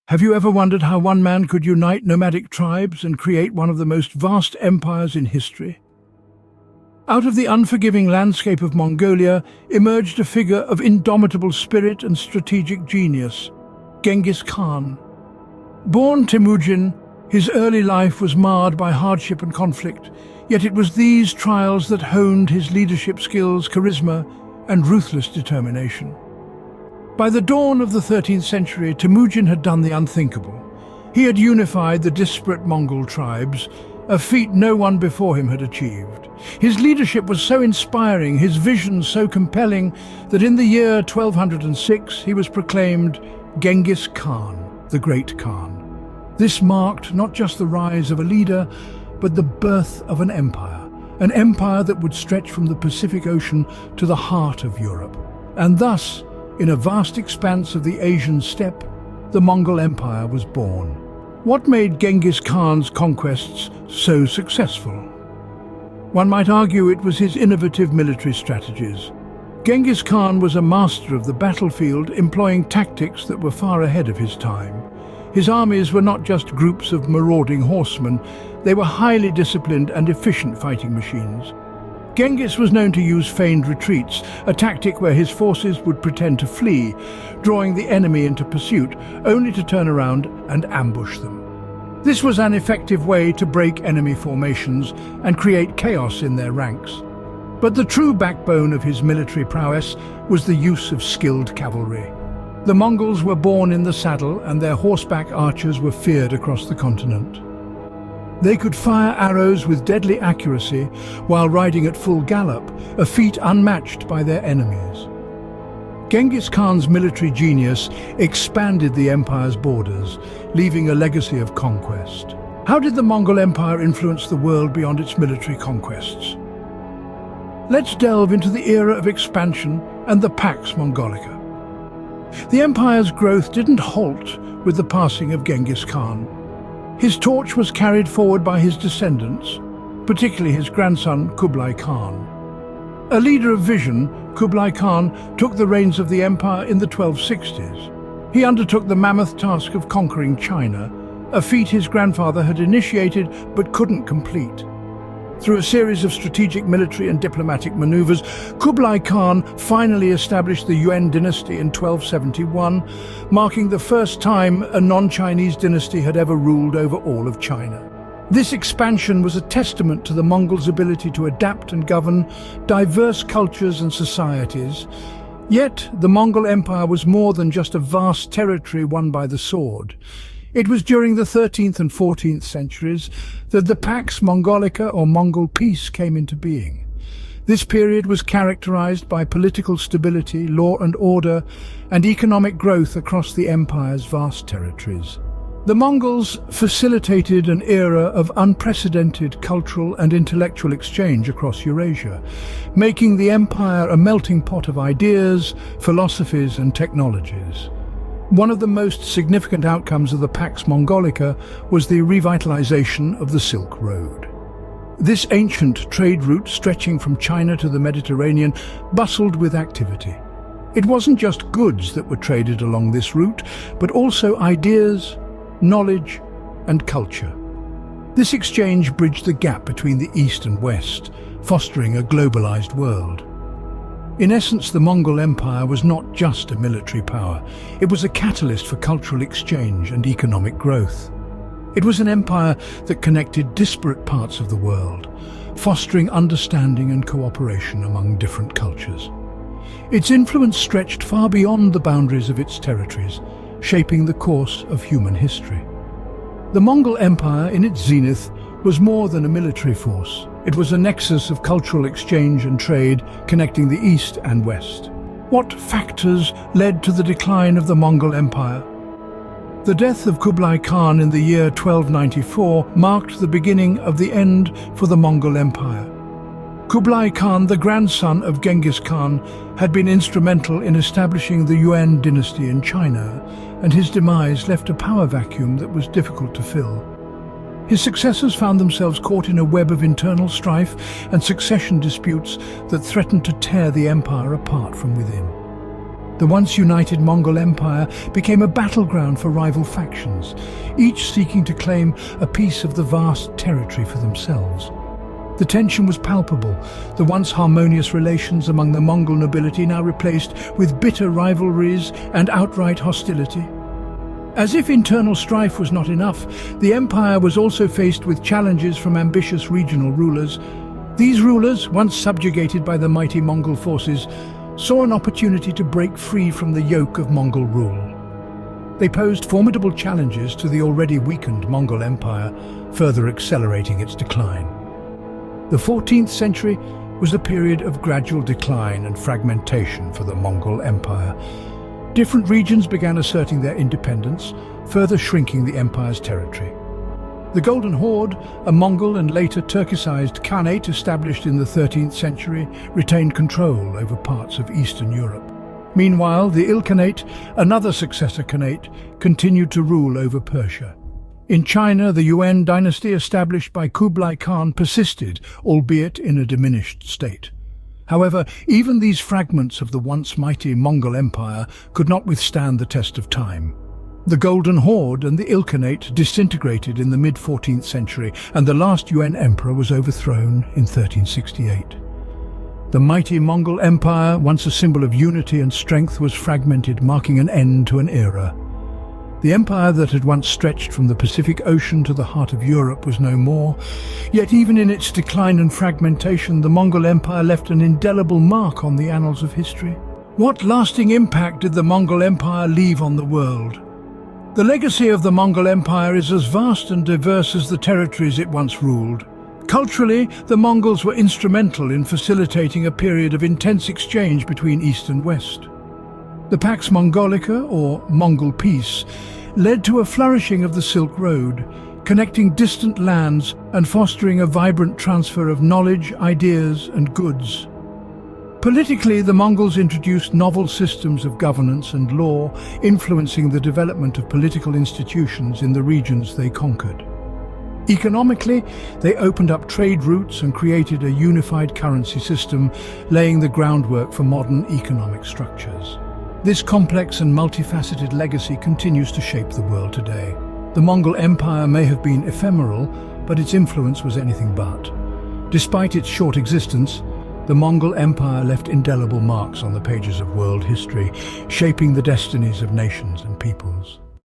Have you ever wondered how one man could unite nomadic tribes and create one of the most vast empires in history? Out of the unforgiving landscape of Mongolia emerged a figure of indomitable spirit and strategic genius, Genghis Khan. Born Temujin, his early life was marred by hardship and conflict, yet it was these trials that honed his leadership skills, charisma, and ruthless determination. By the dawn of the 13th century, Temujin had done the unthinkable. He had unified the disparate Mongol tribes, a feat no one before him had achieved. His leadership was so inspiring, his vision so compelling, that in the year 1206 he was proclaimed Genghis Khan, the Great Khan. This marked not just the rise of a leader, but the birth of an empire that would stretch from the Pacific Ocean to the heart of Europe. And thus, in a vast expanse of the Asian steppe, the Mongol Empire was born. What made Genghis Khan's conquests so successful? One might argue it was his innovative military strategies. Genghis Khan was a master of the battlefield, employing tactics that were far ahead of his time. His armies were not just groups of marauding horsemen, they were highly disciplined and efficient fighting machines. Genghis was known to use feigned retreats, a tactic where his forces would pretend to flee, drawing the enemy into pursuit, only to turn around and ambush them. This was an effective way to break enemy formations and create chaos in their ranks. But the true backbone of his military prowess was the use of skilled cavalry. The Mongols were born in the saddle, and their horseback archers were feared across the continent. They could fire arrows with deadly accuracy while riding at full gallop, a feat unmatched by their enemies. Genghis Khan's military genius expanded the empire's borders, leaving a legacy of conquest. How did the Mongol Empire influence the world beyond its military conquests? Let's delve into the era of expansion and the Pax Mongolica. The empire's growth didn't halt with the passing of Genghis Khan. His torch was carried forward by his descendants, particularly his grandson Kublai Khan. A leader of vision, Kublai Khan took the reins of the empire in the 1260s. He undertook the mammoth task of conquering China, a feat his grandfather had initiated but couldn't complete. Through a series of strategic military and diplomatic maneuvers, Kublai Khan finally established the Yuan Dynasty in 1271, marking the first time a non-Chinese dynasty had ever ruled over all of China. This expansion was a testament to the Mongols' ability to adapt and govern diverse cultures and societies. Yet, the Mongol Empire was more than just a vast territory won by the sword. It was during the 13th and 14th centuries that the Pax Mongolica, or Mongol peace, came into being. This period was characterized by political stability, law and order, and economic growth across the empire's vast territories. The Mongols facilitated an era of unprecedented cultural and intellectual exchange across Eurasia, making the empire a melting pot of ideas, philosophies, and technologies. One of the most significant outcomes of the Pax Mongolica was the revitalization of the Silk Road. This ancient trade route stretching from China to the Mediterranean bustled with activity. It wasn't just goods that were traded along this route, but also ideas, knowledge, and culture. This exchange bridged the gap between the East and West, fostering a globalized world. In essence, the Mongol Empire was not just a military power. It was a catalyst for cultural exchange and economic growth. It was an empire that connected disparate parts of the world, fostering understanding and cooperation among different cultures. Its influence stretched far beyond the boundaries of its territories, shaping the course of human history. The Mongol Empire, in its zenith, was more than a military force. It was a nexus of cultural exchange and trade connecting the East and West. What factors led to the decline of the Mongol Empire? The death of Kublai Khan in the year 1294 marked the beginning of the end for the Mongol Empire. Kublai Khan, the grandson of Genghis Khan, had been instrumental in establishing the Yuan Dynasty in China, and his demise left a power vacuum that was difficult to fill. His successors found themselves caught in a web of internal strife and succession disputes that threatened to tear the empire apart from within. The once united Mongol Empire became a battleground for rival factions, each seeking to claim a piece of the vast territory for themselves. The tension was palpable, the once harmonious relations among the Mongol nobility now replaced with bitter rivalries and outright hostility. As if internal strife was not enough, the empire was also faced with challenges from ambitious regional rulers. These rulers, once subjugated by the mighty Mongol forces, saw an opportunity to break free from the yoke of Mongol rule. They posed formidable challenges to the already weakened Mongol Empire, further accelerating its decline. The 14th century was a period of gradual decline and fragmentation for the Mongol Empire. Different regions began asserting their independence, further shrinking the empire's territory. The Golden Horde, a Mongol and later Turkicized Khanate established in the 13th century, retained control over parts of Eastern Europe. Meanwhile, the Ilkhanate, another successor Khanate, continued to rule over Persia. In China, the Yuan Dynasty established by Kublai Khan persisted, albeit in a diminished state. However, even these fragments of the once mighty Mongol Empire could not withstand the test of time. The Golden Horde and the Ilkhanate disintegrated in the mid-14th century, and the last Yuan emperor was overthrown in 1368. The mighty Mongol Empire, once a symbol of unity and strength, was fragmented, marking an end to an era. The empire that had once stretched from the Pacific Ocean to the heart of Europe was no more. Yet even in its decline and fragmentation, the Mongol Empire left an indelible mark on the annals of history. What lasting impact did the Mongol Empire leave on the world? The legacy of the Mongol Empire is as vast and diverse as the territories it once ruled. Culturally, the Mongols were instrumental in facilitating a period of intense exchange between East and West. The Pax Mongolica, or Mongol Peace, led to a flourishing of the Silk Road, connecting distant lands and fostering a vibrant transfer of knowledge, ideas, and goods. Politically, the Mongols introduced novel systems of governance and law, influencing the development of political institutions in the regions they conquered. Economically, they opened up trade routes and created a unified currency system, laying the groundwork for modern economic structures. This complex and multifaceted legacy continues to shape the world today. The Mongol Empire may have been ephemeral, but its influence was anything but. Despite its short existence, the Mongol Empire left indelible marks on the pages of world history, shaping the destinies of nations and peoples.